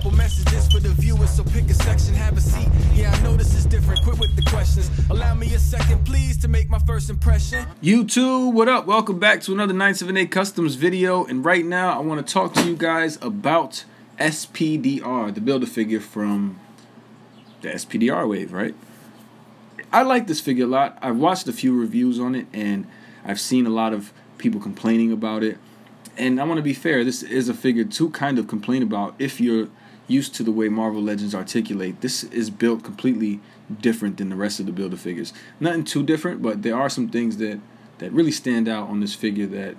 couple messages for the viewers, so pick a section, have a seat. Yeah, I know this is different. Quit with the questions. Allow me a second, please, to make my first impression. YouTube, what up? Welcome back to another 978 Customs video. And right now, I want to talk to you guys about SPDR, the Build-A-Figure from the SPDR wave, right? I like this figure a lot. I've watched a few reviews on it, and I've seen a lot of people complaining about it. And I want to be fair, this is a figure to kind of complain about if you're used to the way Marvel Legends articulate. This is built completely different than the rest of the Build-A-Figures. Nothing too different, but there are some things that really stand out on this figure that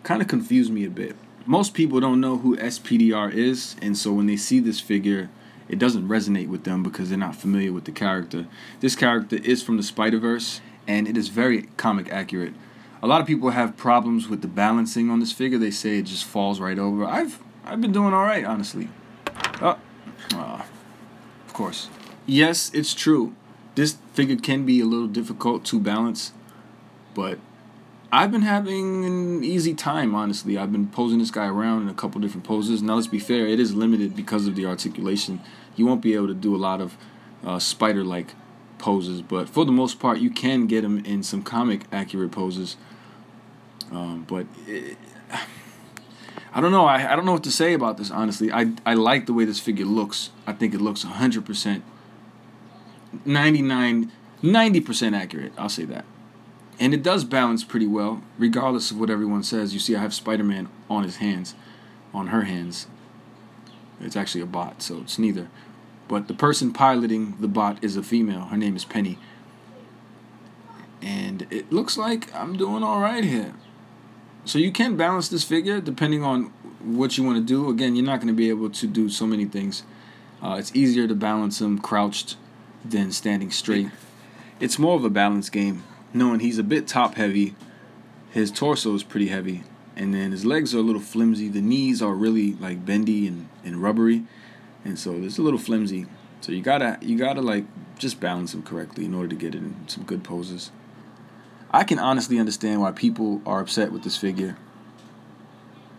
kind of confuse me a bit. Most people don't know who SPDR is, and so when they see this figure, it doesn't resonate with them because they're not familiar with the character. This character is from the Spider-Verse, and it is very comic accurate. A lot of people have problems with the balancing on this figure. They say it just falls right over. I've been doing all right, honestly. Of course. Yes, it's true. This figure can be a little difficult to balance, but I've been having an easy time, honestly. I've been posing this guy around in a couple different poses. Now, let's be fair, it is limited because of the articulation. You won't be able to do a lot of spider-like poses, but for the most part, you can get him in some comic accurate poses. I don't know. I don't know what to say about this, honestly. I like the way this figure looks. I think it looks 100%, 90% accurate. I'll say that. And it does balance pretty well, regardless of what everyone says. You see I have Spider-Man on his hands, on her hands. It's actually a bot, so it's neither. But the person piloting the bot is a female. Her name is Penny. And it looks like I'm doing all right here. So you can balance this figure depending on what you want to do. Again, you're not going to be able to do so many things. It's easier to balance him crouched than standing straight. It's more of a balance game, knowing he's a bit top heavy. His torso is pretty heavy, and then his legs are a little flimsy. The knees are really like bendy and rubbery, and so it's a little flimsy. So you gotta like just balance him correctly in order to get it in some good poses. I can honestly understand why people are upset with this figure,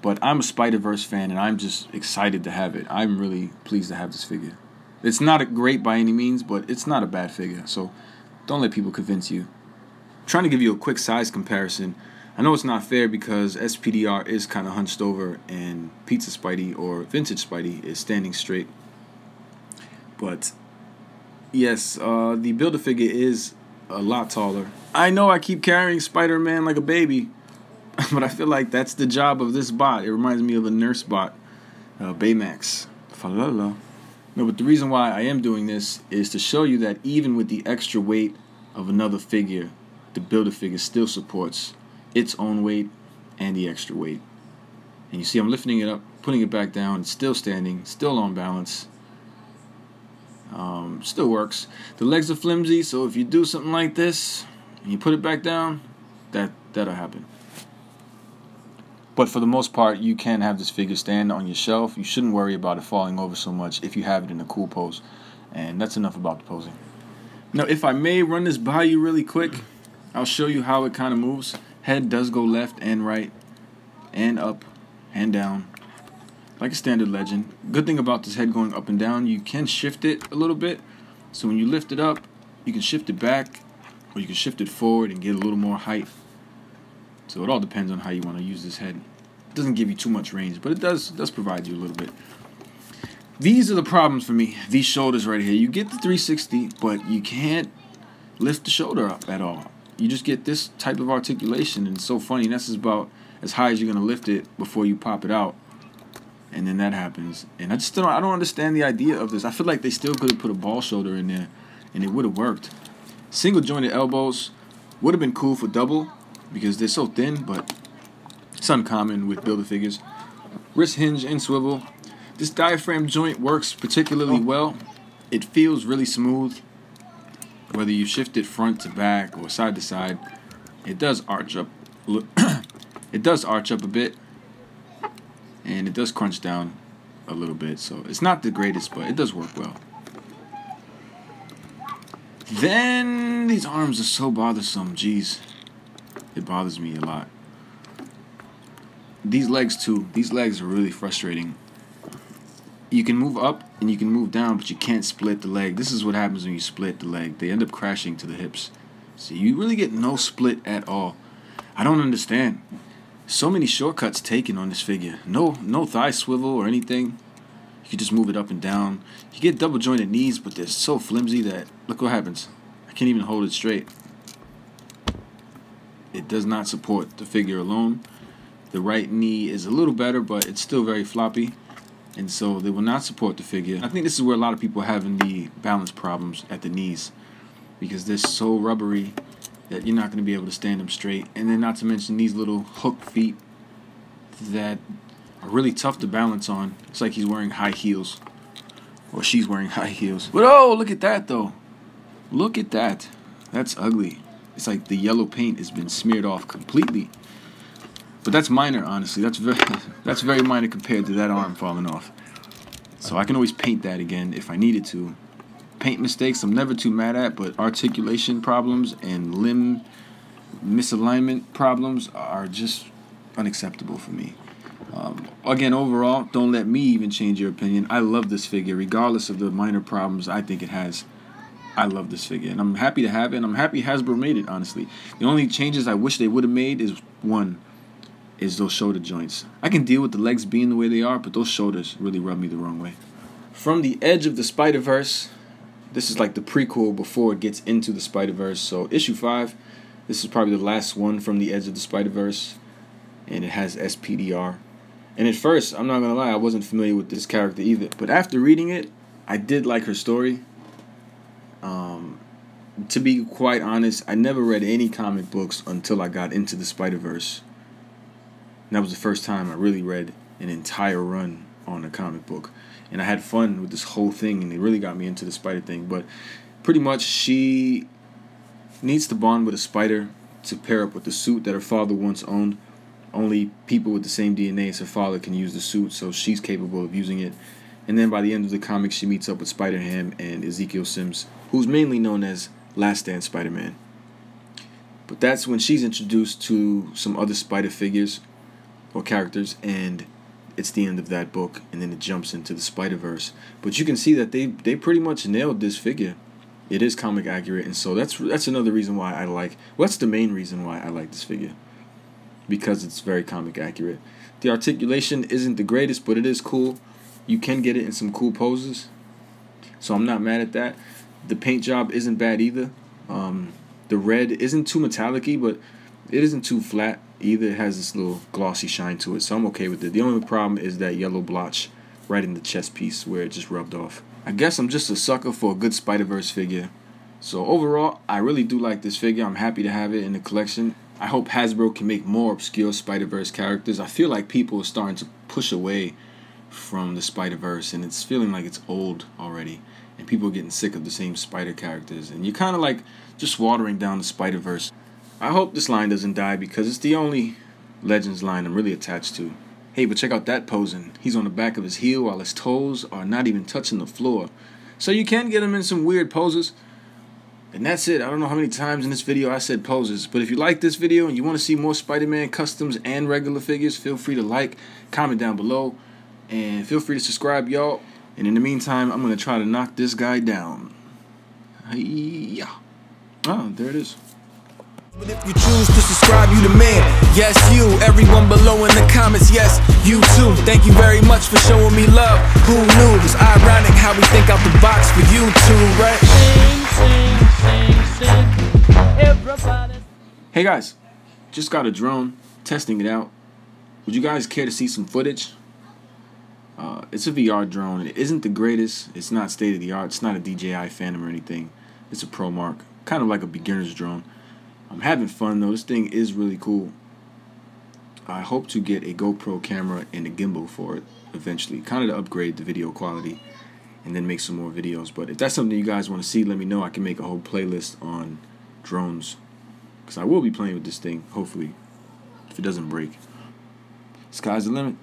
but I'm a Spider-Verse fan, and I'm just excited to have it. I'm really pleased to have this figure. It's not great by any means, but it's not a bad figure, so don't let people convince you. I'm trying to give you a quick size comparison. I know it's not fair because SPDR is kind of hunched over, and Pizza Spidey or Vintage Spidey is standing straight. But yes, the Build-A-Figure is a lot taller. I know I keep carrying Spider-Man like a baby, but I feel like that's the job of this bot. It reminds me of a nurse bot, Baymax. Falala. No, but the reason why I am doing this is to show you that even with the extra weight of another figure, the Build-A-Figure still supports its own weight and the extra weight. And you see I'm lifting it up, putting it back down, it's still standing, still on balance. Still works. The legs are flimsy, so if you do something like this and you put it back down, that'll happen. But for the most part, you can have this figure stand on your shelf. You shouldn't worry about it falling over so much if you have it in a cool pose. And that's enough about the posing. Now, if I may run this by you really quick, I'll show you how it kind of moves. Head does go left and right and up and down, like a standard Legend. Good thing about this head going up and down, you can shift it a little bit. So when you lift it up, you can shift it back, or you can shift it forward and get a little more height. So it all depends on how you want to use this head. It doesn't give you too much range, but it does provide you a little bit. These are the problems for me. These shoulders right here. You get the 360, but you can't lift the shoulder up at all. You just get this type of articulation, and it's so funny. That's about as high as you're gonna lift it before you pop it out, and then that happens. And I don't understand the idea of this. I feel like they still could have put a ball shoulder in there, and it would have worked. Single jointed elbows would have been cool for double because they're so thin, but it's uncommon with Build-A-Figures. Wrist hinge and swivel. This diaphragm joint works particularly well. It feels really smooth. Whether you shift it front to back or side to side, it does arch up. It does arch up a bit, and it does crunch down a little bit. So it's not the greatest, but it does work well. Then these arms are so bothersome. Jeez, it bothers me a lot. These legs too. These legs are really frustrating. You can move up and you can move down, but you can't split the leg. This is what happens when you split the leg. They end up crashing to the hips. So you really get no split at all. I don't understand. So many shortcuts taken on this figure. No thigh swivel or anything. You can just move it up and down. You get double jointed knees, but they're so flimsy that look what happens. I can't even hold it straight. It does not support the figure alone. The right knee is a little better, but it's still very floppy, and so they will not support the figure. I think this is where a lot of people are having the balance problems at the knees, because they're so rubbery that you're not going to be able to stand them straight. And then not to mention these little hook feet that are really tough to balance on. It's like he's wearing high heels, or she's wearing high heels. But oh, look at that though. Look at that. That's ugly. It's like the yellow paint has been smeared off completely. But that's minor, honestly. That's very minor compared to that arm falling off. So I can always paint that again if I needed to. Paint mistakes I'm never too mad at, but articulation problems and limb misalignment problems are just unacceptable for me. Again, overall, don't let me even change your opinion. I love this figure, regardless of the minor problems I think it has. I love this figure, and I'm happy to have it, and I'm happy Hasbro made it, honestly. The only changes I wish they would have made is, one, is those shoulder joints. I can deal with the legs being the way they are, but those shoulders really rub me the wrong way. From the edge of the Spider-Verse, this is like the prequel before it gets into the Spider-Verse. So issue 5, this is probably the last one from the edge of the Spider-Verse, and it has SPDR. And at first, I'm not gonna lie, I wasn't familiar with this character either. But after reading it, I did like her story. To be quite honest, I never read any comic books until I got into the Spider-Verse. And that was the first time I really read an entire run on a comic book. And I had fun with this whole thing, and it really got me into the spider thing. But pretty much she needs to bond with a spider to pair up with the suit that her father once owned. Only people with the same DNA as her father can use the suit, so she's capable of using it. And then by the end of the comic, she meets up with Spider-Ham and Ezekiel Sims, who's mainly known as Last Stand Spider-Man. But that's when she's introduced to some other spider figures or characters, and it's the end of that book, and then it jumps into the Spider-Verse. But you can see that they pretty much nailed this figure. It is comic accurate, and so that's another reason why I like, well, that's the main reason why I like this figure, because it's very comic accurate. The articulation isn't the greatest, but it is cool. You can get it in some cool poses, so I'm not mad at that. The paint job isn't bad either. The red isn't too metallic-y, but it isn't too flat either. It has this little glossy shine to it, so I'm okay with it. The only problem is that yellow blotch right in the chest piece where it just rubbed off. I guess I'm just a sucker for a good Spider-Verse figure. So overall, I really do like this figure. I'm happy to have it in the collection. I hope Hasbro can make more obscure Spider-Verse characters. I feel like people are starting to push away from the Spider-Verse, and it's feeling like it's old already. And people are getting sick of the same spider characters. And you're kind of like just watering down the Spider-Verse. I hope this line doesn't die, because it's the only Legends line I'm really attached to. Hey, but check out that posing. He's on the back of his heel while his toes are not even touching the floor. So you can get him in some weird poses. And that's it. I don't know how many times in this video I said poses. But if you like this video and you want to see more Spider-Man customs and regular figures, feel free to like, comment down below, and feel free to subscribe, y'all. And in the meantime, I'm going to try to knock this guy down. Yeah. Oh, there it is. But if you choose to subscribe, you the man. Yes, you. Everyone below in the comments, yes, you too. Thank you very much for showing me love. Who knew? It's ironic how we think out the box for you too, right? Hey guys, just got a drone, testing it out. Would you guys care to see some footage? It's a VR drone. It isn't the greatest. It's not state of the art. It's not a DJI Phantom or anything. It's a Pro Mark, kind of like a beginner's drone. I'm having fun though. This thing is really cool. I hope to get a GoPro camera and a gimbal for it eventually, kind of to upgrade the video quality and then make some more videos. But if that's something you guys want to see, let me know. I can make a whole playlist on drones, because I will be playing with this thing, hopefully, if it doesn't break. Sky's the limit.